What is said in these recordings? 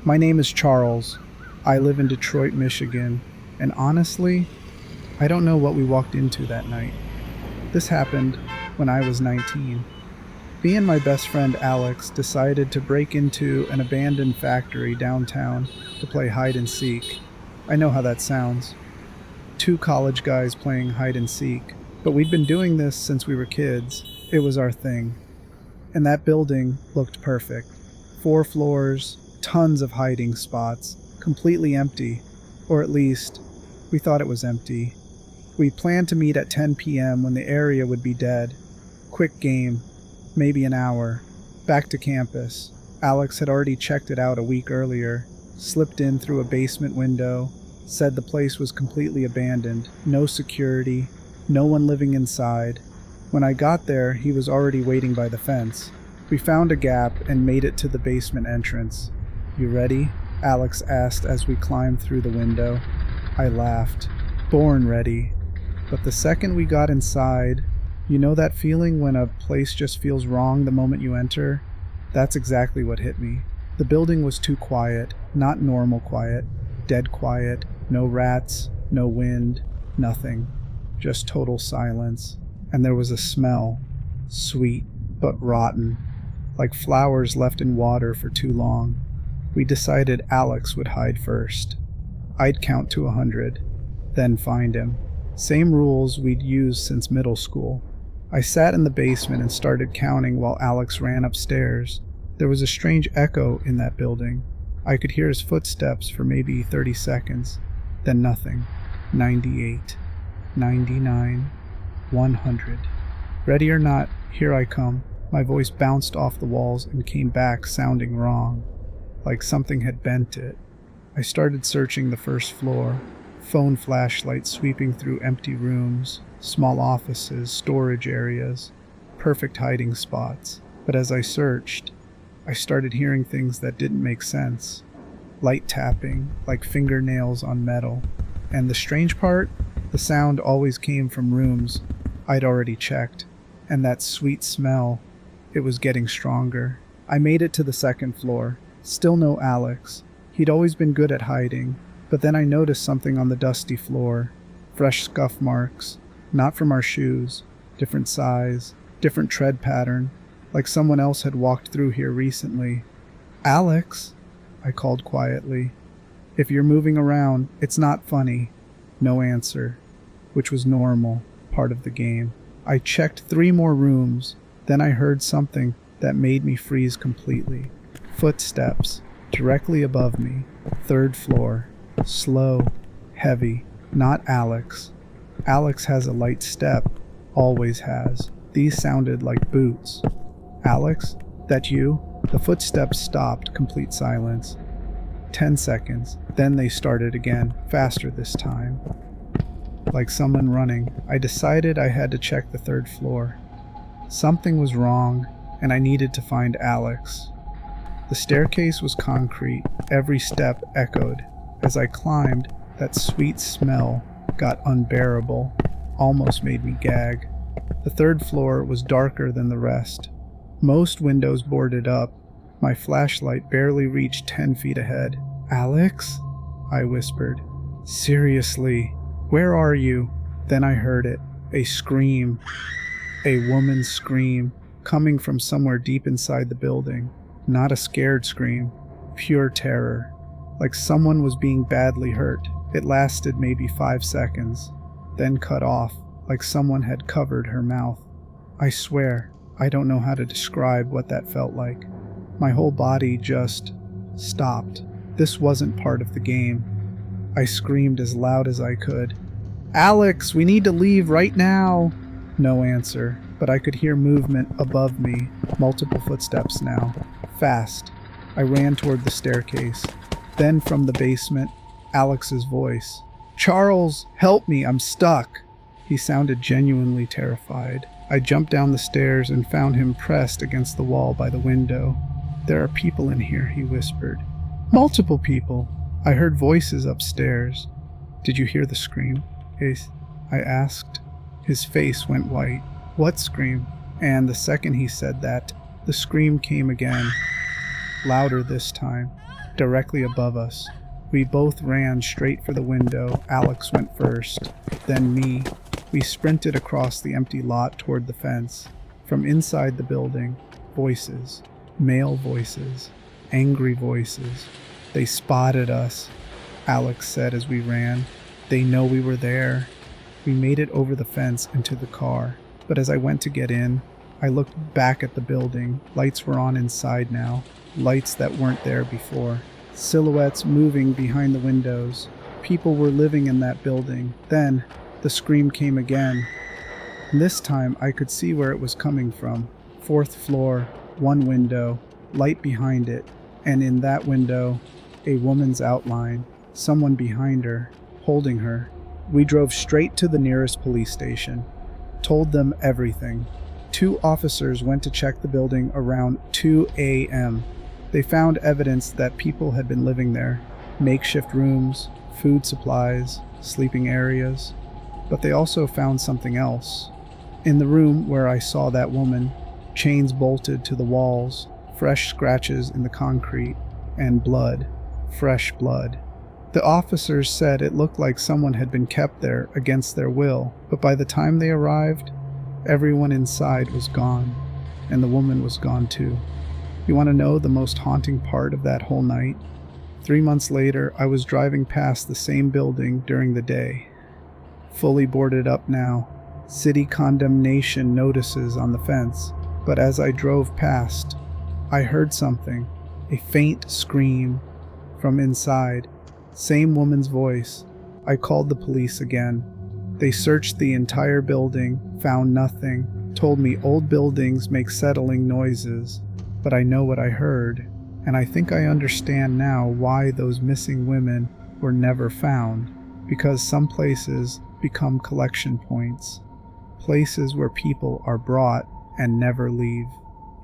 My name is Charles. I live in Detroit, Michigan, and honestly, I don't know what we walked into that night. This happened when I was 19. Me and my best friend Alex decided to break into an abandoned factory downtown to play hide and seek. I know how that sounds. Two college guys playing hide and seek, but we'd been doing this since we were kids. It was our thing. And that building looked perfect. 4 floors, tons of hiding spots, completely empty, or at least, we thought it was empty. We planned to meet at 10 p.m. when the area would be dead. Quick game, maybe an hour. Back to campus. Alex had already checked it out a week earlier, slipped in through a basement window, said the place was completely abandoned, no security, no one living inside. When I got there, he was already waiting by the fence. We found a gap and made it to the basement entrance. "You ready?" Alex asked as we climbed through the window. I laughed. Born ready. But the second we got inside, you know that feeling when a place just feels wrong the moment you enter? That's exactly what hit me. The building was too quiet, not normal quiet, dead quiet, no rats, no wind, nothing. Just total silence. And there was a smell, sweet but rotten, like flowers left in water for too long. We decided Alex would hide first. I'd count to 100, then find him. Same rules we'd used since middle school. I sat in the basement and started counting while Alex ran upstairs. There was a strange echo in that building. I could hear his footsteps for maybe 30 seconds, then nothing. 98, 99, 100. Ready or not, here I come. My voice bounced off the walls and came back sounding wrong, like something had bent it. I started searching the first floor, phone flashlight sweeping through empty rooms, small offices, storage areas, perfect hiding spots. But as I searched, I started hearing things that didn't make sense. Light tapping, like fingernails on metal. And the strange part, the sound always came from rooms I'd already checked. And that sweet smell, it was getting stronger. I made it to the second floor. Still no Alex. He'd always been good at hiding. But then I noticed something on the dusty floor. Fresh scuff marks. Not from our shoes. Different size. Different tread pattern. Like someone else had walked through here recently. "Alex," I called quietly. "If you're moving around, it's not funny." No answer. Which was normal. Part of the game. I checked 3 more rooms. Then I heard something that made me freeze completely. Footsteps, directly above me. 3rd floor. Slow, heavy. Not Alex. Alex has a light step. Always has. These sounded like boots. "Alex? That you?" The footsteps stopped, complete silence. 10 seconds. Then they started again, faster this time. Like someone running. I decided I had to check the 3rd floor. Something was wrong, and I needed to find Alex. The staircase was concrete. Every step echoed. As I climbed, that sweet smell got unbearable, almost made me gag. The 3rd floor was darker than the rest. Most windows boarded up. My flashlight barely reached 10 feet ahead. "Alex?" I whispered. "Seriously, where are you?" Then I heard it. A scream. A woman's scream, coming from somewhere deep inside the building. Not a scared scream. Pure terror. Like someone was being badly hurt. It lasted maybe 5 seconds, then cut off, like someone had covered her mouth. I swear, I don't know how to describe what that felt like. My whole body just stopped. This wasn't part of the game. I screamed as loud as I could. "Alex, we need to leave right now!" No answer, but I could hear movement above me, multiple footsteps now. Fast. I ran toward the staircase. Then from the basement, Alex's voice. "Charles, help me, I'm stuck." He sounded genuinely terrified. I jumped down the stairs and found him pressed against the wall by the window. "There are people in here," he whispered. "Multiple people." I heard voices upstairs. "Did you hear the scream?" I asked. His face went white. "What scream?" And the second he said that, the scream came again, louder this time. directly above us. We both ran straight for the window. Alex went first, then me. We sprinted across the empty lot toward the fence. From inside the building, voices, male voices, angry voices. They spotted us, Alex said as we ran. They know we were there. We made it over the fence and to the car, but as I went to get in, I looked back at the building. Lights were on inside now, lights that weren't there before. Silhouettes moving behind the windows. People were living in that building. Then, the scream came again. This time, I could see where it was coming from. 4th floor, one window, light behind it, and in that window, a woman's outline, someone behind her, holding her. We drove straight to the nearest police station, told them everything. 2 officers went to check the building around 2 a.m. They found evidence that people had been living there, makeshift rooms, food supplies, sleeping areas. But they also found something else. In the room where I saw that woman, chains bolted to the walls, fresh scratches in the concrete, and blood, fresh blood. The officers said it looked like someone had been kept there against their will, but by the time they arrived, everyone inside was gone, and the woman was gone too. You want to know the most haunting part of that whole night? 3 months later, I was driving past the same building during the day. Fully boarded up now, city condemnation notices on the fence, but as I drove past, I heard something, a faint scream from inside. Same woman's voice. I called the police again. They searched the entire building, found nothing, told me old buildings make settling noises, but I know what I heard, and I think I understand now why those missing women were never found, because some places become collection points, places where people are brought and never leave.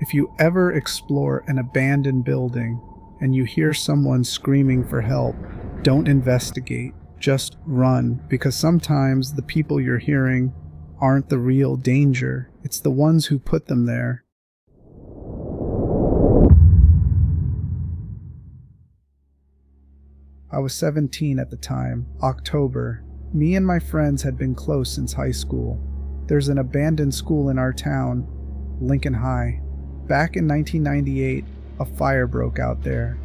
If you ever explore an abandoned building and you hear someone screaming for help, don't investigate, just run, because sometimes the people you're hearing aren't the real danger, it's the ones who put them there. I was 17 at the time, October. Me and my friends had been close since high school. There's an abandoned school in our town, Lincoln High. Back in 1998, a fire broke out there.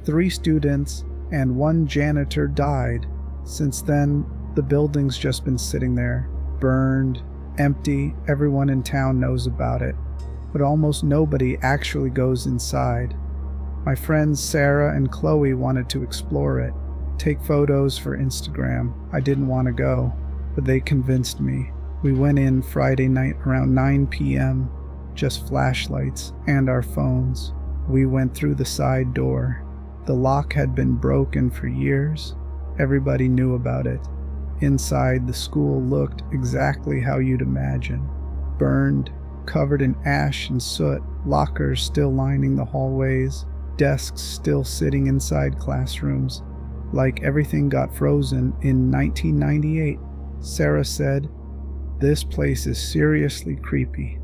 3 students and 1 janitor died. Since then, the building's just been sitting there, burned, empty. Everyone in town knows about it, but almost nobody actually goes inside. My friends Sarah and Chloe wanted to explore it, take photos for Instagram. I didn't want to go, but they convinced me. We went in Friday night around 9 p.m., just flashlights and our phones. We went through the side door. The lock had been broken for years. Everybody knew about it. Inside, the school looked exactly how you'd imagine. Burned, covered in ash and soot, lockers still lining the hallways, desks still sitting inside classrooms, like everything got frozen in 1998. Sarah said, "This place is seriously creepy.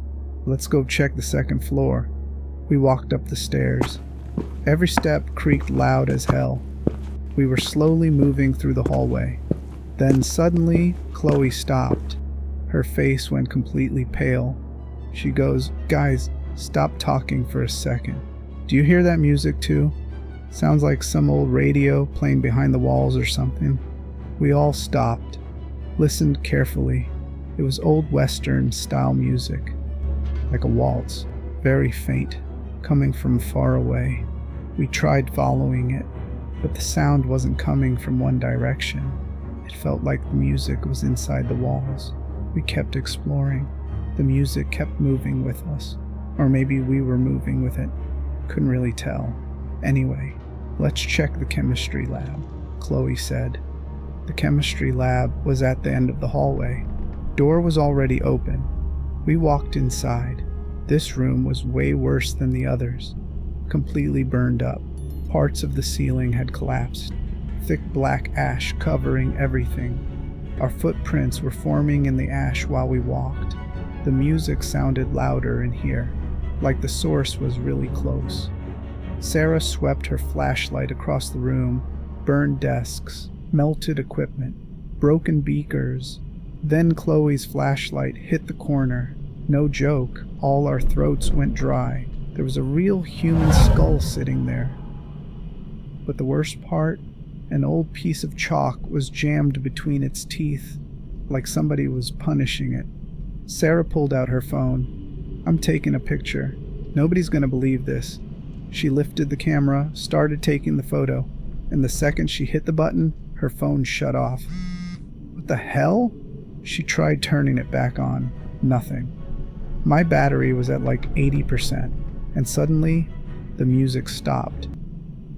Let's go check the 2nd floor." We walked up the stairs. Every step creaked loud as hell. We were slowly moving through the hallway. Then suddenly, Chloe stopped. Her face went completely pale. She goes, "Guys, stop talking for a second. Do you hear that music too? Sounds like some old radio playing behind the walls or something." We all stopped, listened carefully. It was old Western style music, like a waltz, very faint, coming from far away. We tried following it, but the sound wasn't coming from one direction. It felt like the music was inside the walls. We kept exploring. The music kept moving with us, or maybe we were moving with it. Couldn't really tell. Anyway, let's check the chemistry lab, Chloe said. The chemistry lab was at the end of the hallway. Door was already open. We walked inside. This room was way worse than the others. Completely burned up. Parts of the ceiling had collapsed. Thick black ash covering everything. Our footprints were forming in the ash while we walked. The music sounded louder in here, like the source was really close. Sarah swept her flashlight across the room, burned desks, melted equipment, broken beakers. Then Chloe's flashlight hit the corner. No joke, all our throats went dry. There was a real human skull sitting there. But the worst part, an old piece of chalk was jammed between its teeth, like somebody was punishing it. Sarah pulled out her phone. "I'm taking a picture. Nobody's gonna believe this." She lifted the camera, started taking the photo, and the second she hit the button, her phone shut off. "What the hell?" She tried turning it back on. Nothing. My battery was at like 80%, and suddenly, the music stopped.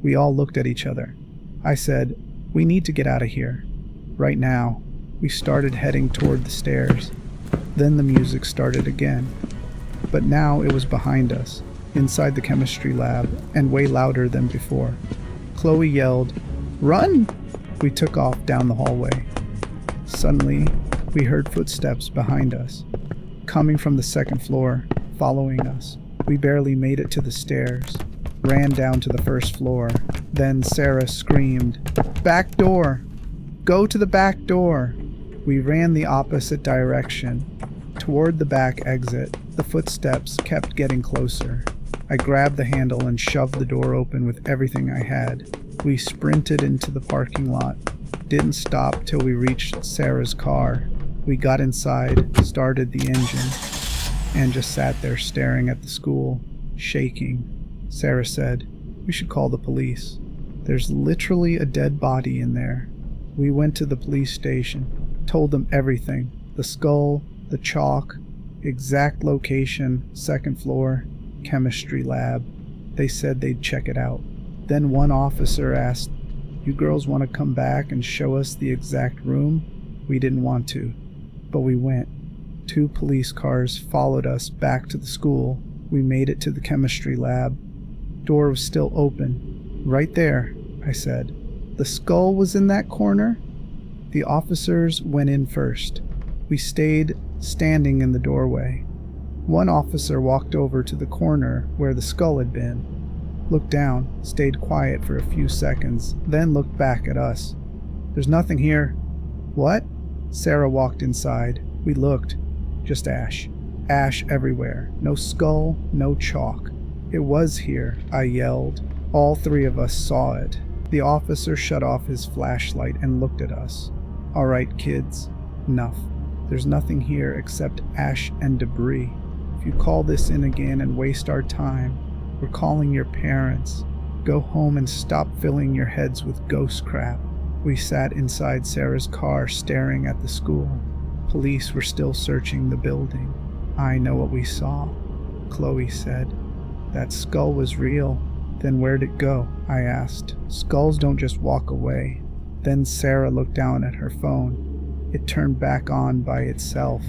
We all looked at each other. I said, "We need to get out of here. Right now." We started heading toward the stairs. Then the music started again. But now it was behind us, inside the chemistry lab, and way louder than before. Chloe yelled, "Run!" We took off down the hallway. Suddenly, we heard footsteps behind us, coming from the second floor, following us. We barely made it to the stairs, ran down to the first floor. Then Sarah screamed, "Back door! Go to the back door!" We ran the opposite direction, toward the back exit. The footsteps kept getting closer. I grabbed the handle and shoved the door open with everything I had. We sprinted into the parking lot. Didn't stop till we reached Sarah's car. We got inside, started the engine, and just sat there staring at the school, shaking. Sarah said, "We should call the police. There's literally a dead body in there." We went to the police station, told them everything. The skull, the chalk, exact location, second floor, chemistry lab. They said they'd check it out. Then one officer asked, "You girls want to come back and show us the exact room?" We didn't want to, but we went. 2 police cars followed us back to the school. We made it to the chemistry lab. Door was still open. "Right there," I said. "The skull was in that corner?" The officers went in first. We stayed standing in the doorway. One officer walked over to the corner where the skull had been, looked down, stayed quiet for a few seconds, then looked back at us. "There's nothing here." "What?" Sarah walked inside. We looked. Just ash. Ash everywhere. No skull, no chalk. "It was here," I yelled. All 3 of us saw it. The officer shut off his flashlight and looked at us. "All right, kids. Enough. There's nothing here except ash and debris. If you call this in again and waste our time, we're calling your parents. Go home and stop filling your heads with ghost crap." We sat inside Sarah's car staring at the school. Police were still searching the building. "I know what we saw," Chloe said. "That skull was real." "Then where'd it go?" I asked. "Skulls don't just walk away." Then Sarah looked down at her phone. It turned back on by itself.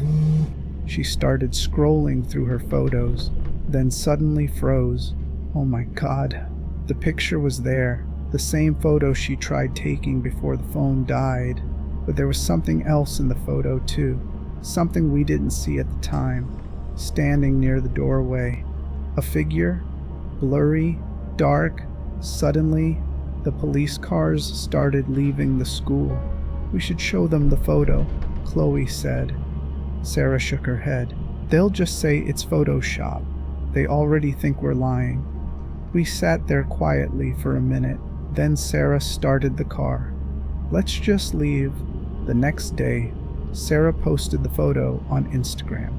She started scrolling through her photos, then suddenly froze. Oh my God. The picture was there, the same photo she tried taking before the phone died. But there was something else in the photo too, something we didn't see at the time. Standing near the doorway, a figure, blurry, dark. Suddenly, the police cars started leaving the school. "We should show them the photo," Chloe said. Sarah shook her head. "They'll just say it's Photoshop. They already think we're lying." We sat there quietly for a minute. Then Sarah started the car. "Let's just leave." The next day, Sarah posted the photo on Instagram.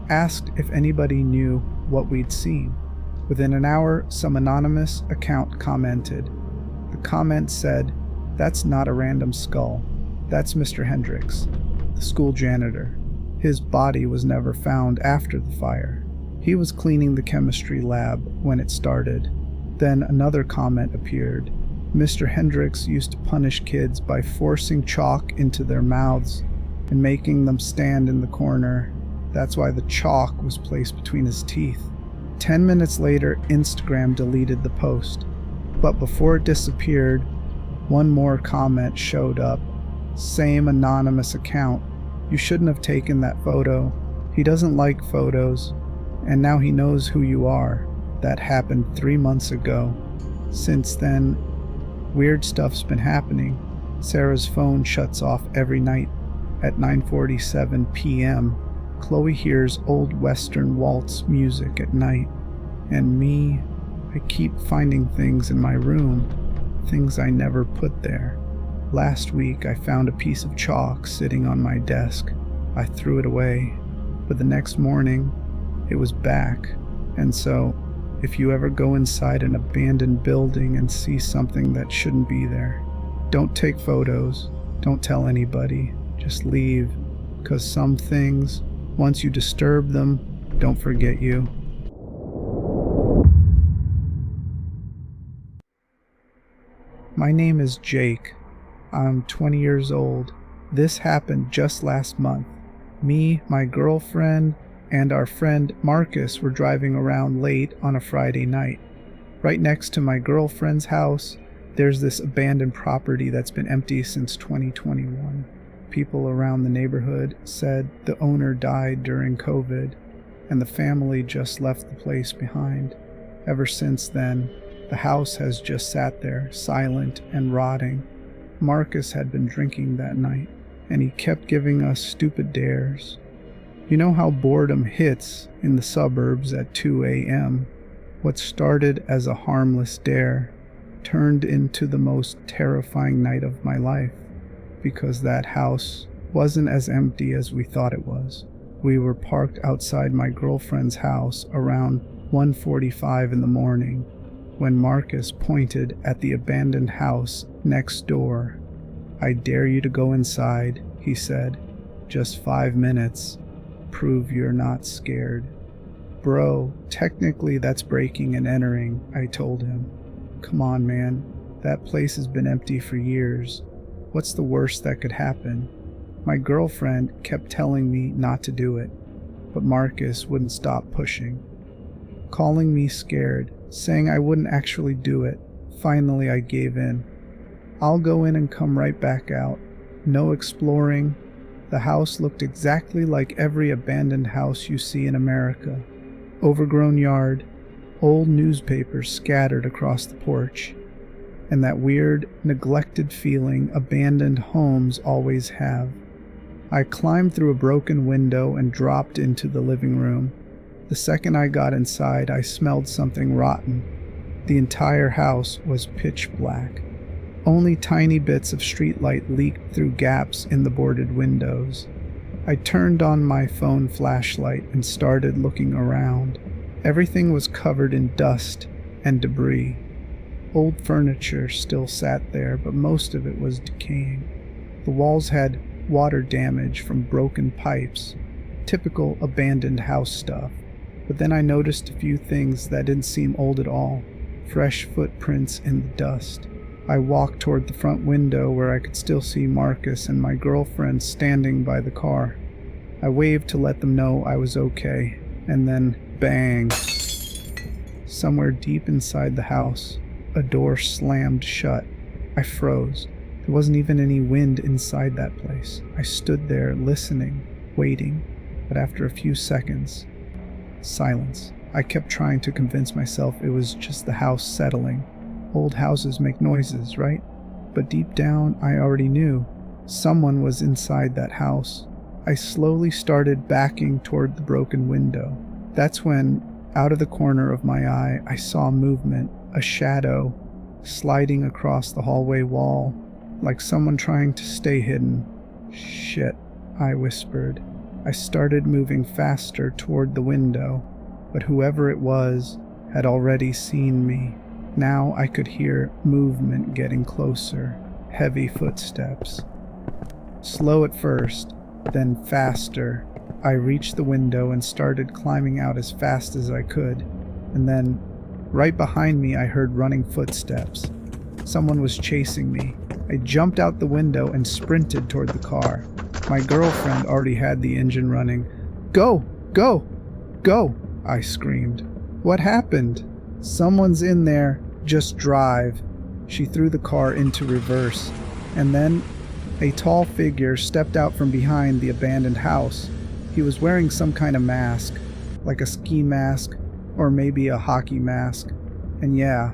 Asked if anybody knew what we'd seen. Within an hour, some anonymous account commented. The comment said, "That's not a random skull. That's Mr. Hendricks, the school janitor. His body was never found after the fire. He was cleaning the chemistry lab when it started." Then another comment appeared. "Mr. Hendricks used to punish kids by forcing chalk into their mouths and making them stand in the corner. That's why the chalk was placed between his teeth." 10 minutes later, Instagram deleted the post. But before it disappeared, one more comment showed up. Same anonymous account. "You shouldn't have taken that photo. He doesn't like photos. And now he knows who you are. That happened 3 months ago." Since then, weird stuff's been happening. Sarah's phone shuts off every night at 9:47 p.m. Chloe hears old Western waltz music at night. And me, I keep finding things in my room, things I never put there. Last week, I found a piece of chalk sitting on my desk. I threw it away, but the next morning, it was back. And so, if you ever go inside an abandoned building and see something that shouldn't be there, don't take photos, don't tell anybody, just leave, because some things, once you disturb them, don't forget you. My name is Jake. I'm 20 years old. This happened just last month. Me, my girlfriend, and our friend Marcus were driving around late on a Friday night. Right next to my girlfriend's house, there's this abandoned property that's been empty since 2021. People around the neighborhood said the owner died during COVID, and the family just left the place behind. Ever since then, the house has just sat there, silent and rotting. Marcus had been drinking that night, and he kept giving us stupid dares. You know how boredom hits in the suburbs at 2 a.m.? What started as a harmless dare turned into the most terrifying night of my life, because that house wasn't as empty as we thought it was. We were parked outside my girlfriend's house around 1:45 in the morning when Marcus pointed at the abandoned house next door. "I dare you to go inside," he said. "Just 5 minutes. Prove you're not scared." "Bro, technically that's breaking and entering," I told him. "Come on, man. That place has been empty for years. What's the worst that could happen?" My girlfriend kept telling me not to do it, but Marcus wouldn't stop pushing. Calling me scared, saying I wouldn't actually do it. Finally, I gave in. "I'll go in and come right back out. No exploring." The house looked exactly like every abandoned house you see in America. Overgrown yard, old newspapers scattered across the porch, and that weird, neglected feeling abandoned homes always have. I climbed through a broken window and dropped into the living room. The second I got inside, I smelled something rotten. The entire house was pitch black. Only tiny bits of streetlight leaked through gaps in the boarded windows. I turned on my phone flashlight and started looking around. Everything was covered in dust and debris. Old furniture still sat there, but most of it was decaying. The walls had water damage from broken pipes, typical abandoned house stuff. But then I noticed a few things that didn't seem old at all. Fresh footprints in the dust. I walked toward the front window where I could still see Marcus and my girlfriend standing by the car. I waved to let them know I was okay, and then bang! Somewhere deep inside the house, a door slammed shut. I froze. There wasn't even any wind inside that place. I stood there listening, waiting, but after a few seconds, silence. I kept trying to convince myself it was just the house settling. Old houses make noises, right? But deep down, I already knew someone was inside that house. I slowly started backing toward the broken window. That's when, out of the corner of my eye, I saw movement, a shadow, sliding across the hallway wall, like someone trying to stay hidden. "Shit," I whispered. I started moving faster toward the window, but whoever it was had already seen me. Now I could hear movement getting closer, heavy footsteps. Slow at first, then faster. I reached the window and started climbing out as fast as I could, and then, right behind me, I heard running footsteps. Someone was chasing me. I jumped out the window and sprinted toward the car. My girlfriend already had the engine running. "Go! Go! Go!" I screamed. "What happened?" "Someone's in there. Just drive." She threw the car into reverse, and then a tall figure stepped out from behind the abandoned house. He was wearing some kind of mask, like a ski mask or maybe a hockey mask. And yeah,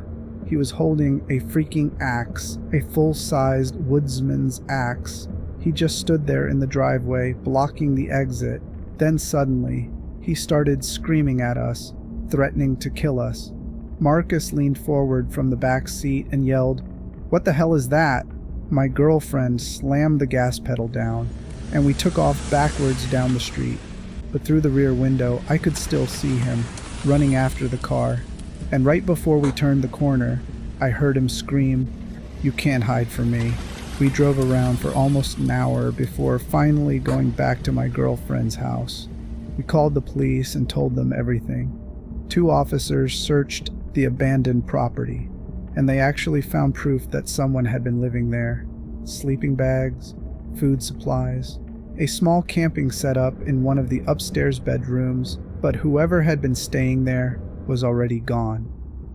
He was holding a freaking axe, a full-sized woodsman's axe. He just stood there in the driveway, blocking the exit. Then suddenly, he started screaming at us, threatening to kill us. Marcus leaned forward from the back seat and yelled, "What the hell is that?" My girlfriend slammed the gas pedal down, and we took off backwards down the street. But through the rear window, I could still see him, running after the car. And right before we turned the corner, I heard him scream, "You can't hide from me." We drove around for almost an hour before finally going back to my girlfriend's house. We called the police and told them everything. 2 officers searched the abandoned property, and they actually found proof that someone had been living there. Sleeping bags, food supplies, a small camping setup in one of the upstairs bedrooms, but whoever had been staying there was already gone.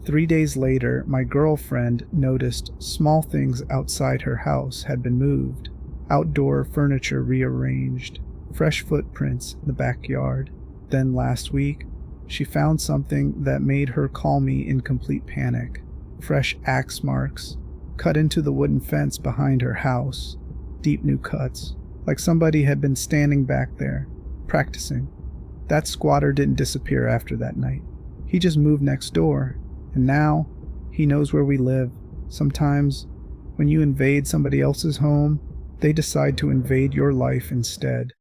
3 days later, my girlfriend noticed small things outside her house had been moved, outdoor furniture rearranged, fresh footprints in the backyard. Then last week, she found something that made her call me in complete panic. Fresh axe marks, cut into the wooden fence behind her house. Deep new cuts, like somebody had been standing back there, practicing. That squatter didn't disappear after that night. He just moved next door, and now he knows where we live. Sometimes, when you invade somebody else's home, they decide to invade your life instead.